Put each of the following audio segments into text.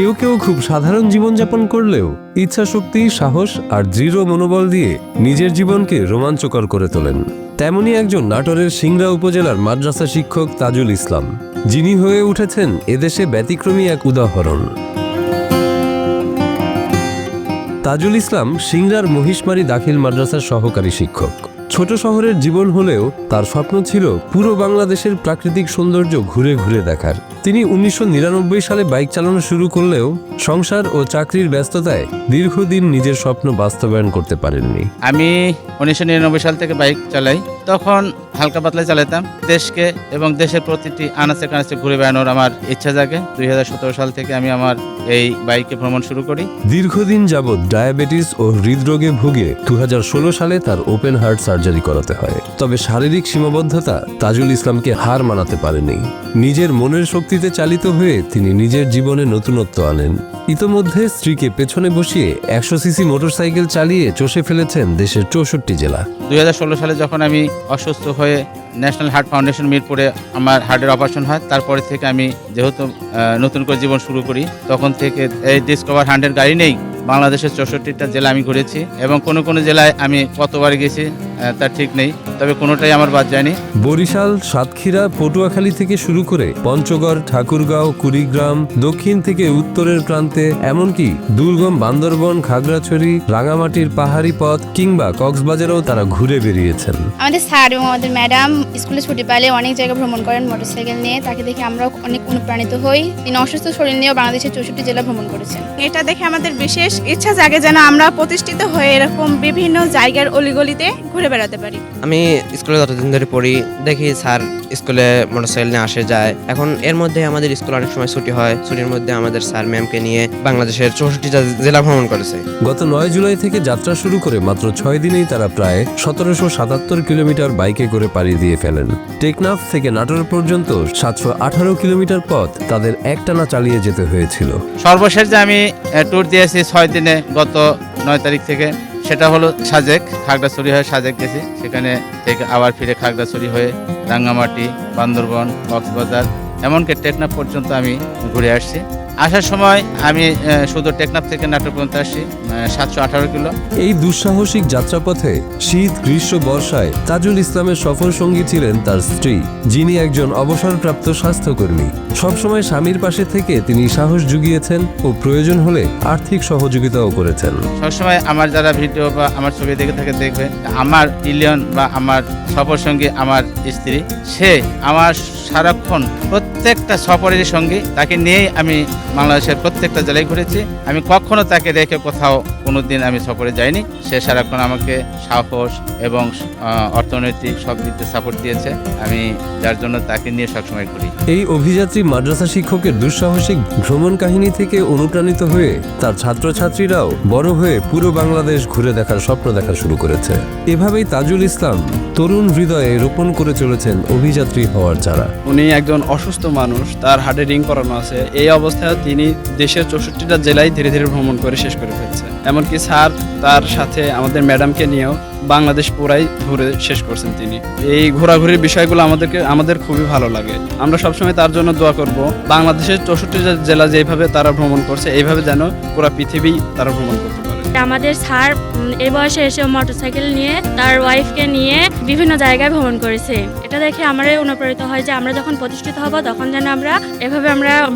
কেউ কেউ খুব সাধারণ জীবনযাপন করলেও ইচ্ছাশক্তি, সাহস আর দৃঢ় মনোবল দিয়ে নিজের জীবনকে রোমাঞ্চকর করে তোলেন। তেমনি একজন নাটোরের সিংড়া উপজেলার মাদ্রাসা শিক্ষক তাজুল ইসলাম, যিনি হয়ে উঠেছেন এদেশে ব্যতিক্রমী এক উদাহরণ। তাজুল ইসলাম সিংড়ার মহিষমারি দাখিল মাদ্রাসার সহকারী শিক্ষক। ছোট শহরের জীবন হলেও তার স্বপ্ন ছিল পুরো বাংলাদেশের প্রাকৃতিক সৌন্দর্য ঘুরে ঘুরে দেখার। তিনি 1999 সালে বাইক চালানো শুরু করলেও সংসার ও চাকরির ব্যস্ততায় দীর্ঘদিন নিজের স্বপ্ন বাস্তবায়ন করতে পারেননি। আমি 1999 সাল থেকে বাইক চালাই। তখন হালকা পাতলা চালাতাম। দেশকে এবং দেশের প্রতিটি আনাচে কানাচে ঘুরে বেড়ানোর আমার ইচ্ছা জাগে। 2017 সাল থেকে আমি আমার এই বাইকে ভ্রমণ শুরু করি। দীর্ঘদিন যাবৎ ডায়াবেটিস ও হৃদরোগে ভুগে 2016 সালে তার ওপেন হার্ট সার্জারি করাতে হয়। তবে শারীরিক সীমাবদ্ধতা তাজুল ইসলামকে হার মানাতে পারেনি। নিজের মনের শক্তিতে চালিত হয়ে তিনি নিজের জীবনে নতুনত্ব আনেন। ইতোমধ্যে স্ত্রীকে পেছনে বসিয়ে 100 সিসি মোটরসাইকেল চালিয়ে চষে ফেলেছেন দেশের 64 জেলা। 2016 সালে যখন আমি অসুস্থ হয়ে ন্যাশনাল হার্ট ফাউন্ডেশন মিরপুরে আমার হার্টের অপারেশন হয়, তারপরে থেকে আমি যেহেতু নতুন করে জীবন শুরু করি, তখন থেকে এই ডিসকভার 100 গাড়ি নেই বাংলাদেশের 64টা জেলা আমি ঘুরেছি এবং কোনো জেলায় আমি কতবার গেছি তার ঠিক নেই, তবে কোনোটাই আমার বাদ যায়নি। বরিশাল, সাতক্ষীরা, পটুয়াখালী থেকে শুরু করে পঞ্চগড়, ঠাকুরগাঁও, কুড়িগ্রাম, দক্ষিণ থেকে উত্তরের প্রান্তে, এমনকি দুর্গম বান্দরবন, খাগড়াছড়ি, রাঙামাটির পাহাড়ি পথ কিংবা কক্সবাজারেও তারা ঘুরে বেরিয়েছেন। আমাদের স্যার এবং আমাদের ম্যাডাম স্কুলে ছুটি পেলে অনেক জায়গা ভ্রমণ করেন মোটরসাইকেল নিয়ে। তাকে দেখে আমরাও অনেক অনুপ্রাণিত হই। তিনি অসুস্থ শরীর নিয়েও বাংলাদেশের 64 জেলা ভ্রমণ করেছেন। এটা দেখে আমাদের বিশেষ ইচ্ছা জাগে যেন আমরা প্রতিষ্ঠিত হয়ে এরকম বিভিন্ন জায়গার অলিগলিতে ঘুরে বেড়াতে পারি। আমি স্কুলে যতদিন ধরে পড়ি দেখি স্যার স্কুলে মোটরসাইকেল নিয়ে আসে যায়। এখন এর মধ্যে আমাদের স্কুল অনেক সময় ছুটি হয়, ছুটির মধ্যে আমাদের স্যার ম্যামকে নিয়ে বাংলাদেশের 64টা জেলা ভ্রমণ করেছে। গত 9 জুলাই থেকে যাত্রা শুরু করে মাত্র 6 দিনেই তারা প্রায় 1777 কিলোমিটার বাইকে করে পাড়ি দিয়ে ফেলেন। টেকনাফ থেকে নাটোর পর্যন্ত 718 কিলোমিটার পথ তাদের একটানা চালিয়ে যেতে হয়েছিল। সর্বশেষ যে আমি ট্যুর দিয়েছি 6 দিনে গত 9 তারিখ থেকে, সেটা হলো সাজেক, খাগড়াছড়ি হয়ে সাজেক গেছি, সেখানে থেকে আবার ফিরে খাগড়াছড়ি হয়ে রাঙ্গামাটি, বান্দরবন, কক্সবাজার, এমনকি টেকনাফ পর্যন্ত আমি ঘুরে আসছি। আসার সময় আমি শুধু টেকনাফ থেকে নাটোর পর্যন্ত আসছি 718 কিলো। এই দুঃসাহসিক যাত্রাপথে শীত, গ্রীষ্ম, বর্ষায় তাজুল ইসলামের সফর সঙ্গী ছিলেন তার স্ত্রী, যিনি একজন অবসরপ্রাপ্ত স্বাস্থ্যকর্মী। সবসময় স্বামীর পাশে থেকে তিনি সাহস জুগিয়েছেন ও প্রয়োজন হলে আর্থিক সহযোগিতাও করেছেন। সবসময় আমার যারা ভিডিও বা আমার ছবি দেখে থাকে দেখবে, আমার ইলিয়ন বা আমার সফর সঙ্গী আমার স্ত্রী, সে আমার সারাক্ষণ প্রত্যেকটা সফরের সঙ্গী, তাকে নিয়েই আমি বাংলাদেশের প্রত্যেকটা জেলায় ঘুরেছি। আমি কখনো তাকে রেখে কোথাও কোনোদিন আমি সফরে যাইনি। সে সারাক্ষণ আমাকে সাহস এবং অর্থনৈতিক সব দিক দিয়ে সাপোর্ট দিয়েছে। আমি যার জন্য তাকে নিয়ে সবসময় ঘুরি। এই অভিযাত্রী মাদ্রাসা শিক্ষকের দুঃসাহসিক ভ্রমণ কাহিনী থেকে অনুপ্রাণিত হয়ে তার ছাত্রছাত্রীরাও বড় হয়ে পুরো বাংলাদেশ ঘুরে দেখার স্বপ্ন দেখা শুরু করেছে। এভাবেই তাজুল ইসলাম তরুণ হৃদয়ে রোপণ করে চলেছেন অভিযাত্রী হওয়ার চারা। উনি একজন অসুস্থ মানুষ, তার হার্টে রিং করানো আছে। এই অবস্থায় তিনি দেশের 64টা জেলায় ধীরে ধীরে ভ্রমণ করে শেষ করে ফেলছে। এমনকি স্যার তার সাথে আমাদের ম্যাডামকে নিয়েও বাংলাদেশ পুরাই ঘুরে শেষ করছেন তিনি। এই ঘোরাঘুরির বিষয়গুলো আমাদের খুবই ভালো লাগে। আমরা সবসময় তার জন্য দোয়া করব, বাংলাদেশের 64টা জেলা যেভাবে তারা ভ্রমণ করছে এইভাবে যেন পুরো পৃথিবী তারা ভ্রমণ করতে পারে। আমাদের স্যার এই বয়সে এসে মোটরসাইকেল নিয়ে তার ওয়াইফকে নিয়ে বিভিন্ন জায়গায় ভ্রমণ করেছে। এটা দেখে আমারই অনুপ্রাণিত হয় যে আমরা যখন প্রতিষ্ঠিত হব তখন যেন আমরা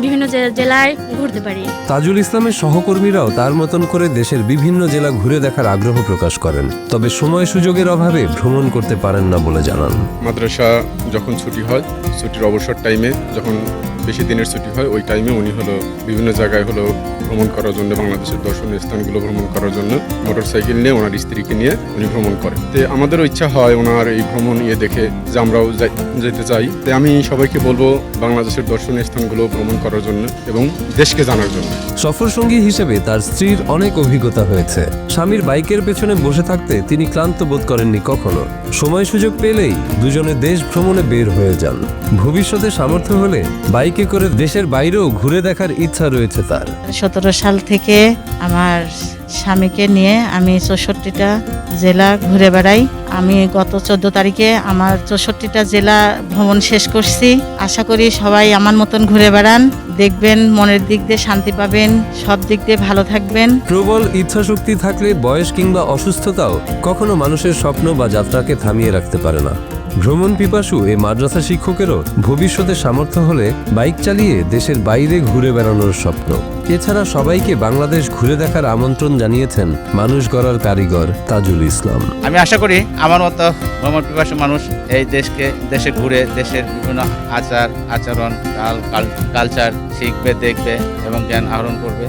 বিভিন্ন জেলায় ঘুরতে পারি। তাজুল ইসলামের সহকর্মীরাও তার মতন করে দেশের বিভিন্ন জেলা ঘুরে দেখার আগ্রহ প্রকাশ করেন, তবে সময় সুযোগের অভাবে ভ্রমণ করতে পারেন না বলে জানান। মাদ্রাসা যখন ছুটি হয়, ছুটির অবসর টাইমে যখন বেশি দিনের ছুটি হয়, ওই টাইমে উনি বিভিন্ন জায়গায় ভ্রমণ করার জন্য, বাংলাদেশের দর্শনীয় স্থানগুলো ভ্রমণ করার জন্য মোটরসাইকেল নিয়ে ওনার স্ত্রীকে নিয়ে উনি ভ্রমণ করেন। তো আমাদেরও ইচ্ছা হয় ওনার এই ভ্রমণ দেখে যে আমরাও যেতে চাই। তো আমি সবাইকে বলবো বাংলাদেশের দর্শনীয় স্থানগুলো ভ্রমণ করার জন্য এবং দেশকে জানার জন্য। সফর সঙ্গী হিসেবে তার স্ত্রীর অনেক অভিজ্ঞতা হয়েছে। স্বামীর বাইকের পেছনে বসে থাকতে তিনি ক্লান্ত বোধ করেননি কখনো। সময় সুযোগ পেলেই দুজনে দেশ ভ্রমণে বের হয়ে যান। ভবিষ্যতে সামর্থ্য হলে বাইকে করে দেশের বাইরেও ঘুরে দেখার ইচ্ছা রয়েছে তার। 17 সাল থেকে আমার স্বামীকে নিয়ে আমি 64টা জেলা ঘুরে বেড়াই। আমি গত 14 তারিখে আমার 64টা জেলা ভ্রমণ শেষ করছি। আশা করি সবাই আমার মতন ঘুরে বেড়ান, দেখবেন মনের দিক দিয়ে শান্তি পাবেন, সব দিক দিয়ে ভালো থাকবেন। প্রবল ইচ্ছাশক্তি থাকলে বয়স কিংবা অসুস্থতাও কখনো মানুষের স্বপ্ন বা যাত্রাকে থামিয়ে রাখতে পারে না। ভ্রমণ পিপাসু এই মাদ্রাসা শিক্ষকেরও ভবিষ্যতে সামর্থ্য হলে বাইক চালিয়ে দেশের বাইরে ঘুরে বেড়ানোর স্বপ্ন। এছাড়া সবাইকে বাংলাদেশ ঘুরে দেখার আমন্ত্রণ জানিয়েছেন মানুষ গড়ার কারিগর তাজুল ইসলাম। আমি আশা করি আমার মতো ভ্রমণ পিপাসু মানুষ এই দেশে ঘুরে দেশের বিভিন্ন আচার আচরণ কালচার শিখবে, দেখবে এবং জ্ঞান আহরণ করবে।